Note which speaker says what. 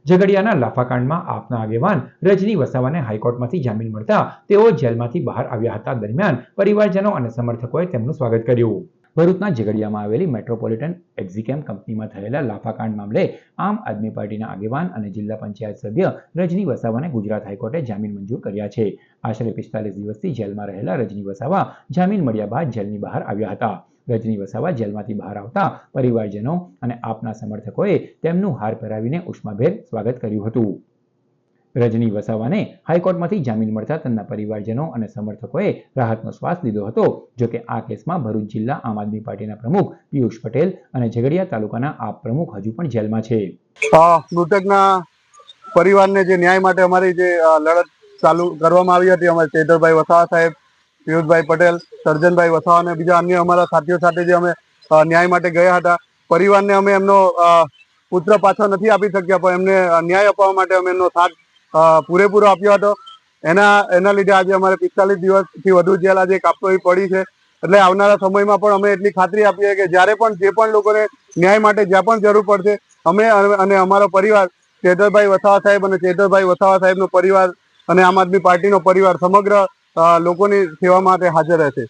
Speaker 1: ઝઘડિયાના લાફાકાંડમાં આપના આગેવાન રજની વસાવાને હાઈકોર્ટમાંથી જામીન મળતા તેઓ જેલમાંથી બહાર આવ્યા હતા. દરમિયાન પરિવારજનો અને સમર્થકોએ તેમનું સ્વાગત કર્યું. ભરૂચના ઝઘડિયામાં આવેલી મેટ્રોપોલિટન એક્ઝિકેમ કંપનીમાં થયેલા લાફાકાંડ મામલે આમ આદમી પાર્ટીના આગેવાન અને જિલ્લા પંચાયત સભ્ય રજની વસાવાને ગુજરાત હાઈકોર્ટે જામીન મંજૂર કર્યા છે. આશરે 45 દિવસથી જેલમાં રહેલા રજની વસાવા જામીન મળ્યા બાદ જેલની બહાર આવ્યા હતા. રજની વસાવા જેલમાંથી બહાર આવતા પરિવારજનો અને આપના સમર્થકોએ તેમનું હાર પહેરાવીને ઉષ્માભેર સ્વાગત કર્યું હતું. રજની વસાવાને હાઈકોર્ટમાંથી જામીન મળતા તેમના પરિવારજનો અને સમર્થકોએ રાહતનો શ્વાસ લીધો હતો. જોકે આ કેસમાં ભરૂચ જિલ્લા આમ આદમી પાર્ટીના પ્રમુખ પિયુષ પટેલ અને ઝઘડિયા તાલુકાના આપ પ્રમુખ હજુ પણ જેલમાં છે.
Speaker 2: મૃતકના પરિવારને જે ન્યાય માટે અમારી જે લડત ચાલુ કરવામાં આવી હતી, અમારે ચૈતરભાઈ વસાવા સાહેબ, પિયુષભાઈ પટેલ, સર્જનભાઈ વસાવા અને બીજા અન્ય અમારા સાથીઓ સાથે જે અમે ન્યાય માટે ગયા હતા. પરિવારને અમે એમનો પુત્ર પાછો નથી આપી શક્યા, પણ એમને ન્યાય અપાવવા માટે અમે એમનો સાથ પૂરેપૂરો આપ્યો હતો. એના લીધે આજે અમારે 45 દિવસથી વધુ જેલ આજે કાપવી પડી છે. એટલે આવનારા સમયમાં પણ અમે એટલી ખાતરી આપીએ કે જ્યારે પણ જે પણ લોકોને ન્યાય માટે જ્યાં પણ જરૂર પડશે, અમે અને અમારો પરિવાર ચૈતરભાઈ વસાવા સાહેબ અને ચૈતરભાઈ વસાવા સાહેબનો પરિવાર અને આમ આદમી પાર્ટીનો પરિવાર સમગ્ર લોકોની સેવા માટે હાજર રહેશે.